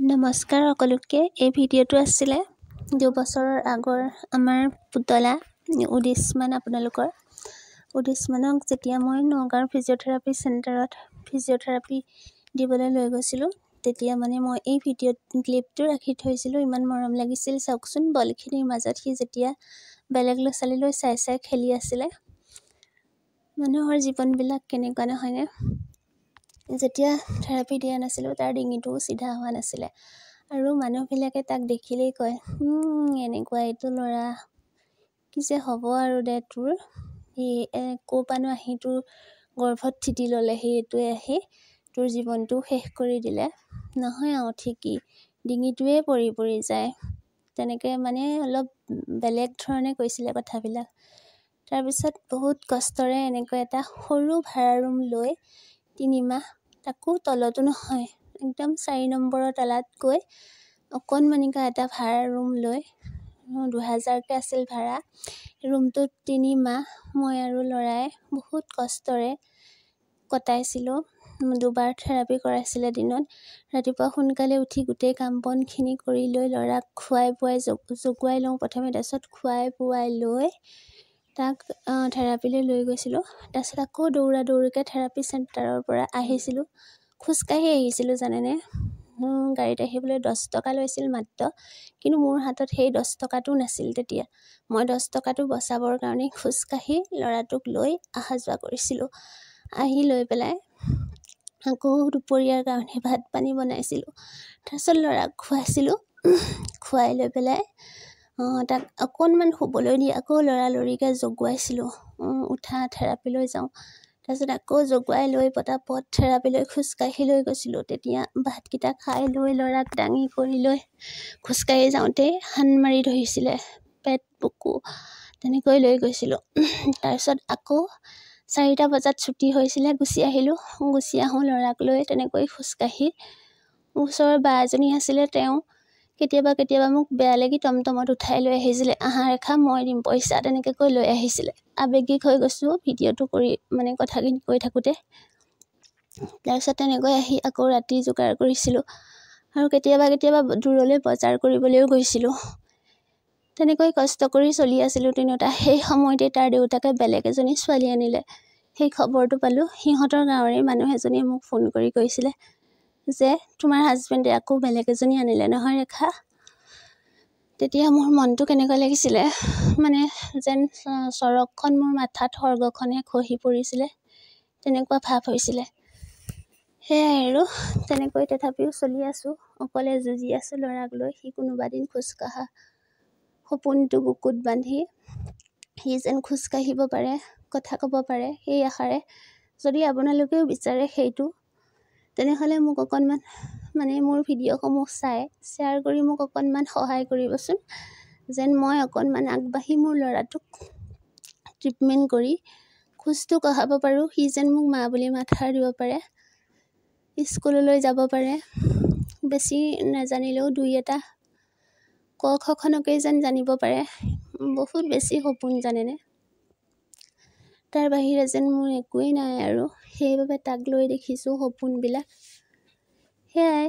নমস্কাৰ সকলোকে। এই ভিডিঅ'টো আছিলে 2 বছৰৰ আগৰ আমাৰ পুতলা উদিশমান। আপোনালোকৰ উদিশমানক যেতিয়া মই নগাঁৱৰ ফিজিঅ'থেৰাপি চেণ্টাৰত ফিজিঅ'থেৰাপি দিবলৈ লৈ গৈছিলোঁ, তেতিয়া মানে মই এই ভিডিঅ' ক্লিপটো ৰাখি থৈছিলোঁ। ইমান মৰম লাগিছিল। চাওকচোন, বলখিনিৰ মাজত সি যেতিয়া বেলেগ ল'ৰা ছোৱালীলৈ চাই চাই খেলি আছিলে। মানুহৰ জীৱনবিলাক কেনেকুৱা নহয়নে? যেতিয়া থেৰাপি দিয়া নাছিলোঁ, তাৰ ডিঙিটোও চিধা হোৱা নাছিলে, আৰু মানুহবিলাকে তাক দেখিলেই কয়, এনেকুৱা এইটো ল'ৰা, কি যে হ'ব আৰু দে তোৰ, সি ক'ৰ পৰানো আহি তোৰ গৰ্ভত থিতি ল'লে, সেইটোৱে আহি তোৰ জীৱনটো শেষ কৰি দিলে। নহয় আৰু ঠিকেই, ডিঙিটোৱে পৰি পৰি যায়। তেনেকৈ মানে অলপ বেলেগ ধৰণে কৈছিলে কথাবিলাক। তাৰপিছত বহুত কষ্টৰে এনেকৈ এটা সৰু ভাড়া ৰুম লৈ 3 মাহ, তাকো তলতো নহয়, একদম 4 নম্বৰৰ তলাত গৈ অকণমানিকা এটা ভাড়া ৰুম লৈ 2000কৈ আছিল ভাড়া। ৰুমটোত 3 মাহ মই আৰু ল'ৰাই বহুত কষ্টৰে কটাইছিলোঁ। 2বাৰ থেৰাপি কৰাইছিলে দিনত। ৰাতিপুৱা সোনকালে উঠি গোটেই কাম বনখিনি কৰি লৈ ল'ৰাক খুৱাই পুৱাই জগুৱাই লওঁ প্ৰথমে, তাৰপিছত খুৱাই পুৱাই লৈ তাক থেৰাপিলৈ লৈ গৈছিলোঁ। তাৰপিছত আকৌ দৌৰা দৌৰিকৈ থেৰাপি চেণ্টাৰৰ পৰা আহিছিলোঁ। খোজকাঢ়ি আহিছিলোঁ জানেনে। গাড়ীত আহিবলৈ 10 টকা লৈছিল মাত্ৰ, কিন্তু মোৰ হাতত সেই 10 টকাটো নাছিল তেতিয়া। মই 10 টকাটো বচাবৰ কাৰণে খোজকাঢ়ি ল'ৰাটোক লৈ অহা যোৱা কৰিছিলোঁ। আহি লৈ পেলাই আকৌ দুপৰীয়াৰ কাৰণে ভাত পানী বনাইছিলোঁ। তাৰপিছত ল'ৰাক খুৱাইছিলোঁ। খুৱাই লৈ পেলাই তাক অকণমান শুবলৈ দি আকৌ লৰালৰিকৈ জগুৱাইছিলোঁ। উঠা, থেৰাপিলৈ যাওঁ। তাৰপিছত আকৌ জগুৱাই লৈ পটাপট থেৰাপিলৈ খোজকাঢ়ি লৈ গৈছিলোঁ। তেতিয়া ভাতকেইটা খাই লৈ ল'ৰাক দাঙি কৰি লৈ খোজকাঢ়ি যাওঁতেই হান মাৰি ধৰিছিলে, পেট বুকু, তেনেকৈ লৈ গৈছিলোঁ। তাৰপিছত আকৌ 4টা বজাত ছুটি হৈছিলে, গুচি আহিলোঁ। গুচি আহোঁ ল'ৰাক লৈ তেনেকৈ খোজকাঢ়ি। ওচৰৰ বা এজনী আছিলে, তেওঁ কেতিয়াবা মোক বেয়া লাগি টমটমত উঠাই লৈ আহিছিলে। আহা ৰেখা, মই দিম পইচা, তেনেকৈ কৈ লৈ আহিছিলে। আৱেগিক হৈ গৈছোঁ ভিডিঅ'টো কৰি, মানে কথাখিনি কৈ থাকোঁতে। তাৰপিছত তেনেকৈ আহি আকৌ ৰাতি যোগাৰ কৰিছিলোঁ, আৰু কেতিয়াবা দূৰলৈ বজাৰ কৰিবলৈও গৈছিলোঁ। তেনেকৈ কষ্ট কৰি চলি আছিলোঁ তিনিওটা। সেই সময়তে তাৰ দেউতাকে বেলেগ এজনী ছোৱালী আনিলে। সেই খবৰটো পালোঁ। সিহঁতৰ গাঁৱৰে মানুহ এজনীয়ে মোক ফোন কৰি কৈছিলে যে তোমাৰ হাজবেণ্ডে আকৌ বেলেগ এজনী আনিলে নহয় ৰেখা। তেতিয়া মোৰ মনটো কেনেকুৱা লাগিছিলে, মানে যেন চৰকখন মোৰ মাথাত স্বৰ্গখনে খহি পৰিছিলে, তেনেকুৱা ভাৱ হৈছিলে। সেয়াই আৰু তেনেকৈ তথাপিও চলি আছোঁ, অকলে যুঁজি আছোঁ ল'ৰাক লৈ। সি কোনোবা দিন খোজকঢ়া সপোনটো বুকুত বান্ধি সি যেন খোজকাঢ়িব পাৰে, কথা ক'ব পাৰে, সেই আশাৰে। যদি আপোনালোকেও বিচাৰে সেইটো, তেনেহ'লে মোক অকণমান মোৰ ভিডিঅ'সমূহ চাই শ্বেয়াৰ কৰি মোক অকণমান সহায় কৰিবচোন, যেন মই অকণমান আগবাঢ়ি মোৰ ল'ৰাটোক ট্ৰিটমেণ্ট কৰি খোজটো কঢ়াব পাৰোঁ। সি যেন মোক মা বুলি মাতষাৰ দিব পাৰে, স্কুললৈ যাব পাৰে। বেছি নাজানিলেও 2-এটা ক খ খনকেই যেন জানিব পাৰে। বহুত বেছি সপোন জানেনে। তাৰ বাহিৰে যেন মোৰ একোৱেই নাই আৰু। সেইবাবে তাক লৈ দেখিছোঁ সপোনবিলাক। সেয়াই।